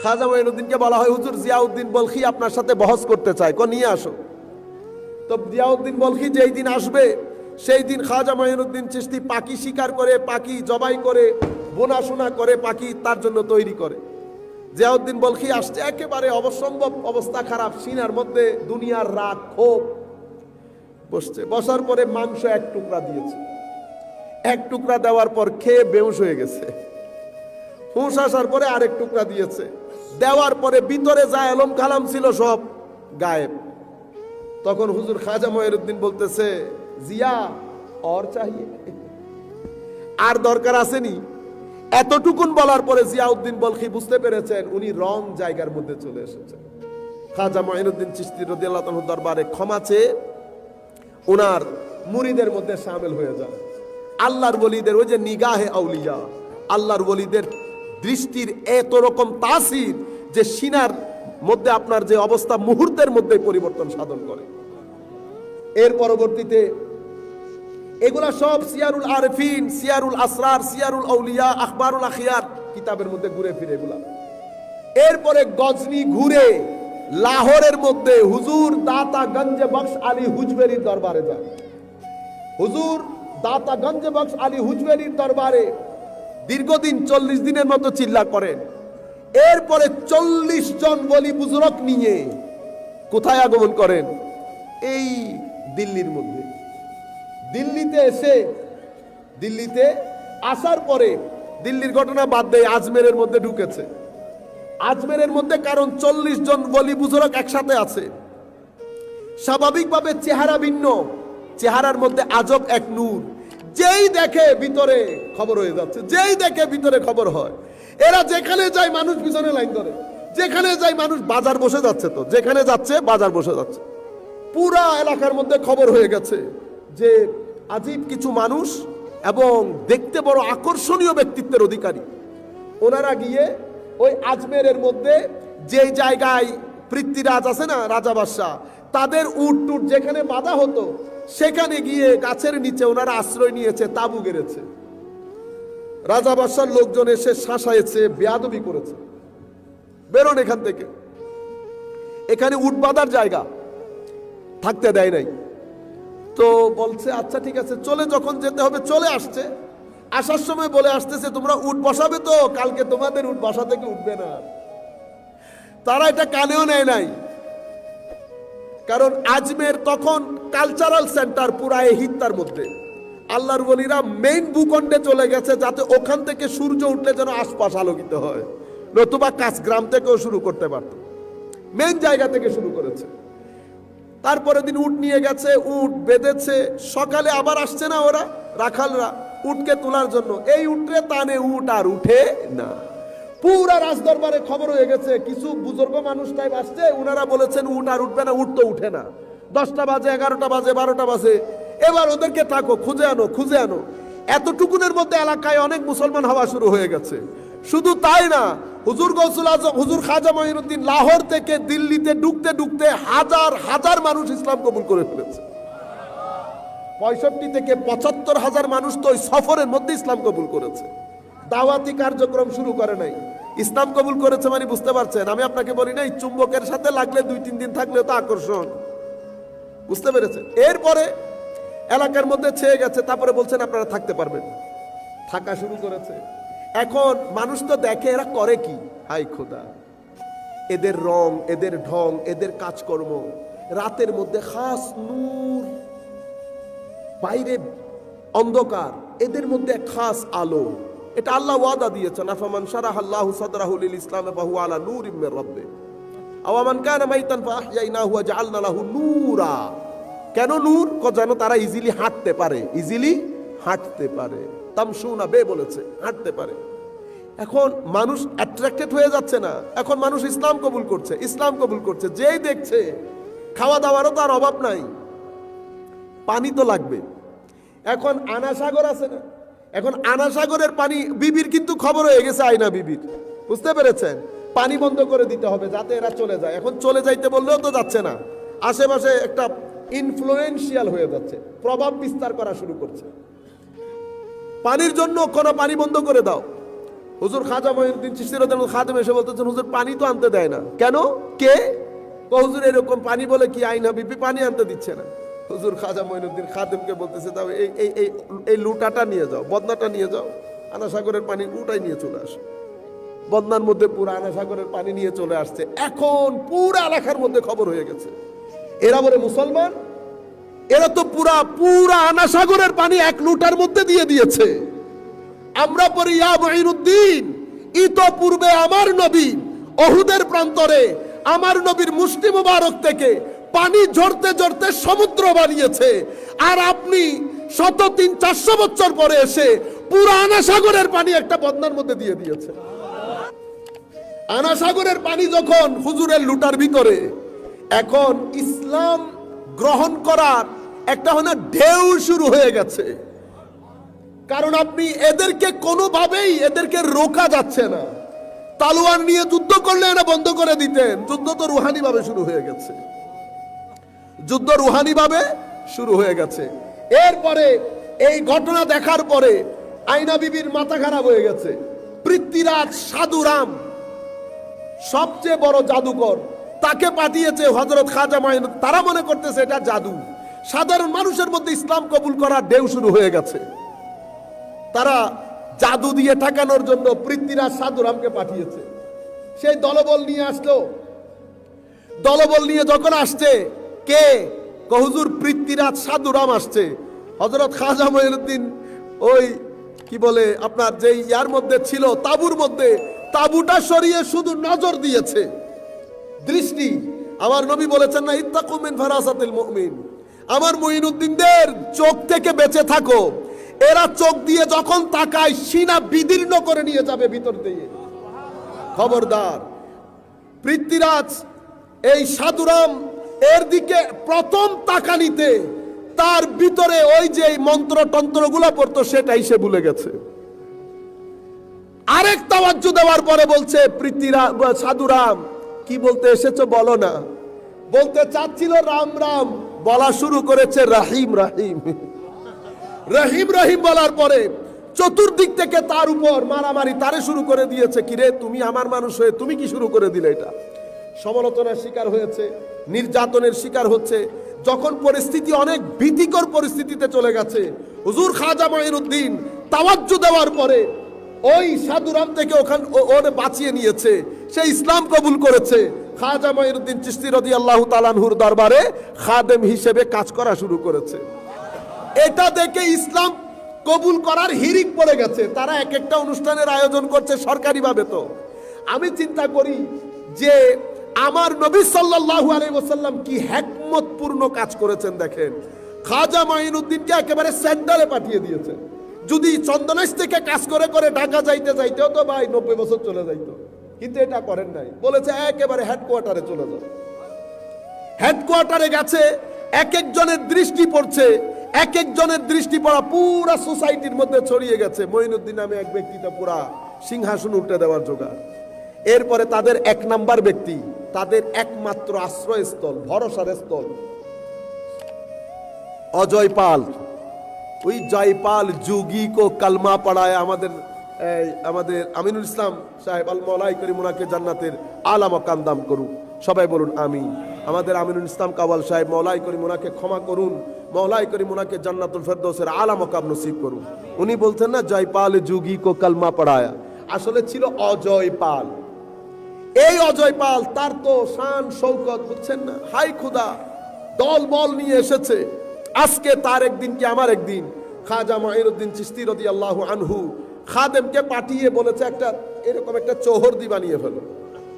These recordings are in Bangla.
খাজা মঈনুদ্দিনকে বলা হয়, হুজুর জিয়াউদ্দিন বলখি আপনার সাথে বহস করতে চায়, নিয়ে আসো। তো জিয়াউদ্দিন বলখি যেই দিন আসবে সেই দিন খাজা মঈনুদ্দিন চিশতি পাখি শিকার করে, পাখি জবাই করে, বোনাশোনা করে, পাখি তার জন্য তৈরি করে। জিয়াউদ্দিন বলখি আসছে, একেবারে অবসম্ভব অবস্থা খারাপ, সিনার মধ্যে দুনিয়ার রাগ ক্ষোভ। বসছে, বসার পরে মাংস এক টুকরা দিয়েছে, এক টুকরা দেওয়ার পর খেয়ে বেহুশ হয়ে গেছে। হুঁশ আসার পরে আরেক টুকরা দিয়েছে, দেওয়ার পরে ভিতরে যা এলম কালাম ছিল সব গায়েব। তখন হুজুর খাজা মঈনুদ্দিন বলতেছে, জিয়া और चाहिए, আর দরকার আসেনি। এতটুকুন বলার পরে জিয়াউদ্দিন বলখি বুঝতে পেরেছেন উনি রং জায়গার মধ্যে চলে এসেছেন। খাজা মঈনুদ্দিন চিশতি রাদিয়াল্লাহু তাআলা দরবারে ক্ষমা চেয়ে ওনার মুরিদের মধ্যে শামিল হয়ে যান। আল্লাহর ওলিদের ওই যে নিগাহে আউলিয়া, আল্লাহর ওলিদের দৃষ্টির এত রকম তাসির যে সিনার মধ্যে আপনার যে অবস্থা মুহূর্তের মধ্যে পরিবর্তন সাধন করে। এর পরবর্তীতে এগুলা সব সিয়ারুল আরফিন, সিয়ারুল আসরার, সিয়ারুল আউলিয়া, আখবারুল আখিয়ার কিতাবের মধ্যে ঘুরে ফিরে এগুলা। এরপরে গজনি ঘুরে লাহোরের মধ্যে হুজুর দাতা গঞ্জে বখশ আলী হুজবেরির দরবারে যান। হুজুর দাতা গঞ্জে বখশ আলী হুজবেরির দরবারে দীর্ঘদিন 40 দিনের মতো চিল্লা করেন। এরপরে 40 জন ওলি বুজুর্গ নিয়ে কোথায় আগমন করেন? এই দিল্লির মধ্যে। দিল্লিতে আসার পরে দিল্লির ঘটনা বাদ দেয়, আজমেরের মধ্যে ঢুকেছে। আজমেরের মধ্যে কারণ 40 জন ওলি বুজুর্গ একসাথে আছে, স্বাভাবিকভাবে চেহারা ভিন্ন, চেহারার মধ্যে আজব এক নূর। যেই দেখে ভিতরে খবর হয়ে যাচ্ছে, যেই দেখে ভিতরে খবর হয়। এরা যেখানে যায় মানুষ পিছনে লাইন ধরে, যেখানে যায় মানুষ, বাজার বসে যাচ্ছে, তো যেখানে যাচ্ছে বাজার বসে যাচ্ছে। পুরা এলাকার মধ্যে খবর হয়ে গেছে যে আজীব কিছু মানুষ এবং দেখতে বড় আকর্ষণীয় ব্যক্তিত্বের অধিকারী। ওনারা গিয়ে ওই আজমেরের মধ্যে যে জায়গায় পৃথ্বীরাজ আছে না, রাজা বাদশাহ, তাদের উট টুট যেখানে বাঁধা হতো সেখানে গিয়ে গাছের নিচে ওনারা আশ্রয় নিয়েছে, তাবু গেড়েছে। রাজা বাদশার লোকজন এসে শাসায়েছে, বেয়াদবি করেছে, বেরোন এখান থেকে। এখানে উট বাঁধার জায়গা, থাকতে দেয় নাই। তো বলছে আচ্ছা ঠিক আছে, চলে যখন যেতে হবে চলে আসছে। আসার সময় বলে আসতেছে, তোমরা উট বসাবে তো, কালকে তোমাদের উট বাসা থেকে উঠবে না। তারা এটা কানেও নেয় নাই, কারণ আজমের তখন কালচারাল সেন্টার পুরা এই হিত্তার মধ্যে। আল্লাহর ওলিরা মেইন ভূখণ্ডে চলে গেছে, যাতে ওখান থেকে সূর্য উঠলে যেন আশপাশ আলোকিত হয়, নতুবা কাছ গ্রাম থেকেও শুরু করতে পারত। মেইন জায়গা থেকে শুরু করেছে। তারপরে দিন উট নিয়ে গেছে, উট বেঁধেছে। সকালে আবার আসছে না ওরা রাখালরা উটকে তোলার জন্য, এই উটরে টানে উট আর উঠে না। পুরা রাজদরবারে খবর হয়ে গেছে, কিছু বুজুর্গ মানুষ টাইপ আসছে, ওনারা বলেছেন উট আর উঠবে না, উট তো উঠে না। 10টা বাজে, 11টা বাজে, 12টা বাজে, এবার ওদেরকে থাকো, খুঁজে আনো। এতটুকুনের মধ্যে এলাকায় অনেক মুসলমান হওয়া শুরু হয়ে গেছে। শুধু তাই না, হুজুর গৌসুল আজম হুজুর খাজা মঈনুদ্দিন লাহোর থেকে দিল্লিতে ঢুকতে ঢুকতে হাজার হাজার মানুষ ইসলাম কবুল করে ফেলেছে। 65 থেকে 75,000 মানুষ তো ওই সফরের মধ্যে ইসলাম কবুল করেছে। দাওয়াতি কার্যক্রম শুরু করে নাই, ইসলাম কবুল করেছে। মানে বুঝতে পারছেন, আমি আপনাকে বলি নাই চুম্বকের সাথে লাগলে 2-3 দিন থাকলে তো আকর্ষণ, বুঝতে পেরেছেন? এরপরে এলাকার মধ্যে ছেয়ে গেছে, তারপরে বলছেন আপনারা থাকতে পারবেন। থাকা শুরু করেছে। এখন মানুষ তো দেখে এরা করে কি, হাই খোদা, এদের রং, এদের ঢং, এদের কাজকর্ম, রাতের মধ্যে খাস নূর, বাইরে অন্ধকার, এদের মধ্যে খাস আলো। এটা আল্লাহ ওয়াদা দিয়েছেন, আফামান শারাহাল্লাহু সাদরাহু লিল ইসলাম ফাহুয়া আলা নূরিম মির রাব্বিহ আও মান কানা মাইতান ফাহইয়াইনাহু ওয়া জাআলনা লাহু নূরা। কেন নূর? যেন তারা ইজিলি হাঁটতে পারে। তামশুনা বে বলেছে, হাঁটতে পারে। এখন মানুষ অ্যাট্রাক্টেড হয়ে যাচ্ছে না, এখন মানুষ ইসলাম কবুল করছে। যেই দেখছে, খাওয়া দাওয়ারও তার অভাব নাই, পানি তো লাগবে। এখন আনাসাগর আছে না, এখন আনাসাগরের পানি বিবির কিন্তু খবর হয়ে গেছে, আয়না বিবির, বুঝতে পেরেছেন? পানি বন্ধ করে দিতে হবে যাতে এরা চলে যায়। এখন চলে যাইতে বললেও তো যাচ্ছে না, আশেপাশে একটা ইনফ্লুয়েন্সিয়াল হয়ে যাচ্ছে, প্রভাব বিস্তার করা শুরু করছে। পানির জন্য কোনো পানি বন্ধ করে দাও। হুজুর খাজা মঈনুদ্দিন চিশতি রাদিয়াল্লাহু আনহু খাদেম এসে বলতেছেন, হুজুর পানি তো আনতে দেয় না। কেন? কে? হুজুর এরকম পানি বলে কি আইন হাবিবি পানি আনতে দিচ্ছে না। হুজুর খাজা মঈনুদ্দিন খাদেমকে বলতেছে, তাও এই লুটাটা নিয়ে যাও, বদনাটা নিয়ে যাও, আনা সাগরের পানি উঠাই নিয়ে চলে আসো। বদনার মধ্যে পুরো আনা সাগরের পানি নিয়ে চলে আসছে। এখন পুরা এলাকার মধ্যে খবর হয়ে গেছে, এরা বলে মুসলমান, এরা তো পুরা আনা সাগরের পানি এক লুটার মধ্যে দিয়ে দিয়েছে। আমরা পড়ি ইয়া মঈনুদ্দিন, ইতোপূর্বে আমার নবী অহুদের প্রান্তরে আমার নবীর মুষ্টি মুবারক থেকে পানি ঝরতে ঝরতে সমুদ্র বানিয়েছে, আর আপনি 300-400 বছর পরে এসে পুরো আনা সাগরের পানি একটা বদনার মধ্যে দিয়ে দিয়েছে। আনা সাগরের পানি যখন হুজুরের লুটার ভিতরে, এখন ইসলাম গ্রহণ করার একটা ঢেউ শুরু হয়ে গেছে। কারণ আপনি এদেরকে কোনোভাবেই এদেরকে রোকা যাচ্ছে না। তালোয়ার নিয়ে যুদ্ধ করলে এরা বন্ধ করে দিতেন। যুদ্ধ তো রুহানি ভাবে শুরু হয়ে গেছে, যুদ্ধ রুহানি ভাবে শুরু হয়ে গেছে। এরপরে এই ঘটনা দেখার পরে আয়না বিবির মাথা খারাপ হয়ে গেছে। পৃথ্বীরাজ সাধুরাম, সবচেয়ে বড় জাদুকর, তাকে পাঠিয়েছে হযরত খাজা মঈনুদ্দিন। তারা মনে করতেছে এটা জাদু। সাধারণ মানুষের মধ্যে ইসলাম কবুল করার ঢেউ শুরু হয়ে গেছে। তারা জাদু দিয়ে ঠেকানোর জন্য পৃথ্বীরাজ সাধুরামকে পাঠিয়েছে। সেই দলবল নিয়ে আসলো। দলবল নিয়ে যখন আসছে, কে? হুজুর পৃথ্বীরাজ সাধুরাম আসছে। হযরত খাজা মঈনুদ্দিন ওই কি বলে আপনার যে ইয়ার মধ্যে ছিল, তাবুর মধ্যে, তাবুটা সরিয়ে শুধু নজর দিয়েছে, দৃষ্টি। আমার নবী বলেছেন না, ইত্তাকু মিন ফারাসাতিল মুমিন, আমার মঈনুদ্দিনদের চোখ থেকে বেঁচে থাকো। এরা চোখ দিয়ে যখন তাকায় সিনা বিদীর্ণ করে নিয়ে যাবে ভিতর দিয়ে। খবরদার। পৃথ্বীরাজ এই সাধুরাম এর দিকে প্রথম তাকানিতে তার ভিতরে ওই যে মন্ত্র তন্ত্রগুলো পড়তো সেটাই সে ভুলে গেছে। আরেক তাওয়াজ্জু দেওয়ার পরে বলছে, পৃথ্বীরাজ সাধুরাম কি বলতে এসেছো বলো না। বলতে চাচ্ছিল রাম রাম, বলা শুরু করেছে রাহিম রাহিম। রহিম রহিম বলার পরে চতুর্দিক থেকে তার উপর মারামারি তারে শুরু করে দিয়েছে। কিরে তুমি আমার মানুষ হয়ে তুমি কি শুরু করে দিলে? এটা সমালোচনার শিকার হয়েছে, নির্যাতনের শিকার হচ্ছে। যখন পরিস্থিতি অনেক ভীতিকর পরিস্থিতিতে চলে গেছে, হুজুর খাজা মঈনুদ্দিন তাওয়াজ্জু দেওয়ার পরে ওই সাধুরাম থেকে ওরে বাঁচিয়ে নিয়েছে। সে ইসলাম কবুল করেছে। খাজা মঈনুদ্দিন চিশতি রাদিয়াল্লাহু তাআলা আনহুর দরবারে খাদেম হিসেবে কাজ করা শুরু করেছে। এটা দেখে ইসলাম কবুল করার হিড়িক পড়ে গেছে। তারা এক একটা অনুষ্ঠানের আয়োজন করছে সরকারিভাবে। তো আমি চিন্তা করি যে আমার নবী সাল্লাল্লাহু আলাইহি ওয়াসাল্লাম কি হিকমতপূর্ণ কাজ করেছেন। দেখেন, খাজা মঈনুদ্দিনকে একেবারে সেন্টারে পাঠিয়ে দিয়েছেন। যদি চন্দনাইশ থেকে কাজ করে করে ঢাকা যাইতে যাইতেও তো ভাই 90 বছর চলে যাইতো, কিন্তু এটা করেন নাই। বলেছে একেবারে হেডকোয়ার্টারে চলে যাও। হেডকোয়ার্টারে গেছে, এক একজনের দৃষ্টি পড়ছে, এক একজনের দৃষ্টি পড়া পুরা সোসাইটির মধ্যে ছড়িয়ে গেছে। মঈনুদ্দিন নামে এক ব্যক্তিটা পুরা সিংহাসন উল্টে দেওয়ার জোগাড়। এরপরে তাদের 1 নাম্বার ব্যক্তি, তাদের একমাত্র আশ্রয়স্থল, ভরসার স্থল, অজয় পাল। ওই জয়পাল যোগী কো কালমা পড়ায় আমাদের আমিনুল ইসলাম সাহেব, আল মওলাই করিম ওনাকে জান্নাতের আলা মাকাম দান করুন। সবাই বলুন আমিন। আমাদের আমিনুল ইসলাম কাওয়াল সাহেব, মওলাই করিম ওনাকে ক্ষমা করুন, মওলাই করিম ওনাকে জান্নাতুল ফেরদৌসের আলা মাকাম নসিব করুন। উনি বলতেন না জয়পাল যোগী কো কালমা পড়ায়া, আসলে ছিল অজয় পাল। এই অজয় পাল, তার তো শান শৌকত বুঝছেন না, হাই খুদা, দল বল নিয়ে এসেছে। আজকে তার একদিন কি আমার একদিন, খাজা মঈনুদ্দিন চিশতি রাদিয়াল্লাহু আনহু খাদেমকে পাঠিয়ে বলেছে একটা এরকম একটা চৌহর্দি বানিয়ে ফেলো।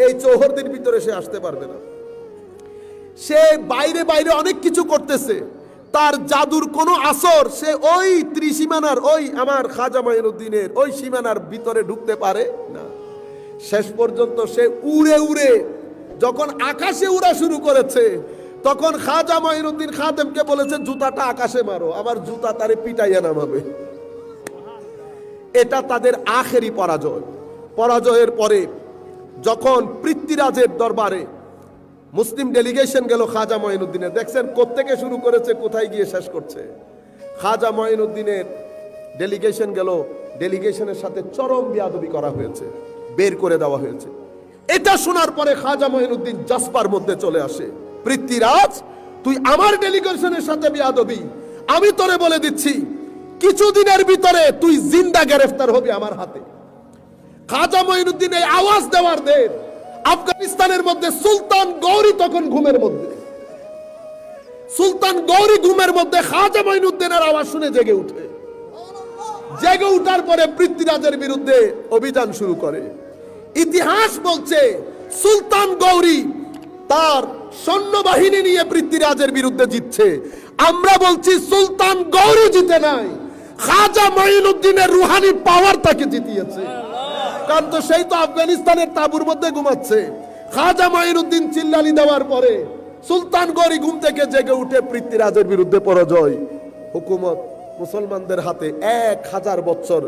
এই চৌহর্দির ভিতরে সে আসতে পারবে না। সে বাইরে বাইরে অনেক কিছু করতেছে, তার জাদুর কোনো আসর সে ওই ত্রিসীমানার, ওই আমার খাজা মঈনুদ্দিনের ওই সীমানার ভিতরে ঢুকতে পারে না। শেষ পর্যন্ত সে উড়ে উড়ে যখন আকাশে উড়া শুরু করেছে, তখন খাজা মঈনুদ্দিন খাদেমকে বলেছে জুতাটা আকাশে মারো, আমার জুতা তারে পিটাইয়া নামাবে। এটা তাদের আখেরি পরাজয়। পরাজয়ের পরে যখন পৃথ্বীরাজের দরবারে মুসলিম ডেলিগেশন গেল খাজা মঈনুদ্দিনের, দেখছেন কোত্থেকে শুরু করেছে কোথায় গিয়ে শেষ করছে। খাজা মঈনুদ্দিনের ডেলিগেশন গেল ডেলিগেশনের সাথে চরম বেয়াদবি করা হয়েছে, বের করে দেওয়া হয়েছে। এটা শোনার পরে খাজা মঈনুদ্দিন জাসপার মধ্যে চলে আসে, পৃথ্বীরাজ তুই আমার ডেলিগেশনের সাথে বেয়াদবি, আমি তোরে বলে দিচ্ছি কিছুদিনের ভিতরে তুই জিন্দা গ্রেফতার হবি আমার হাতে। খাজা মঈনুদ্দিন এই আওয়াজ দেওয়ার দের আফগানিস্তানের মধ্যে সুলতান গৌরী তখন ঘুমের মধ্যে, সুলতান গৌরী ঘুমের মধ্যে খাজা মঈনুদ্দিনের আওয়াজ শুনে জেগে উঠে। জেগে উঠার পরে পৃথ্বীরাজের বিরুদ্ধে অভিযান শুরু করে। ইতিহাস বলছে সুলতান গৌরী তার সৈন্যবাহিনী নিয়ে পৃথ্বীরাজের বিরুদ্ধে জিতছে। আমরা বলছি সুলতান গৌরী জিতে নাই, খাজা মঈনুদ্দিনের রুহানি পাওয়ার তাকে জিতিয়েছে। কারণ তো সেই তো আফগানিস্তানের তাঁবুর মধ্যে ঘুমাচ্ছে। খাজা মঈনুদ্দিন চিল্লানি দেওয়ার পরে সুলতান গৌরী ঘুম থেকে জেগে উঠে পৃথ্বীরাজের বিরুদ্ধে পরাজয়। হুকুমত মুসলমানদের হাতে 1000 বছর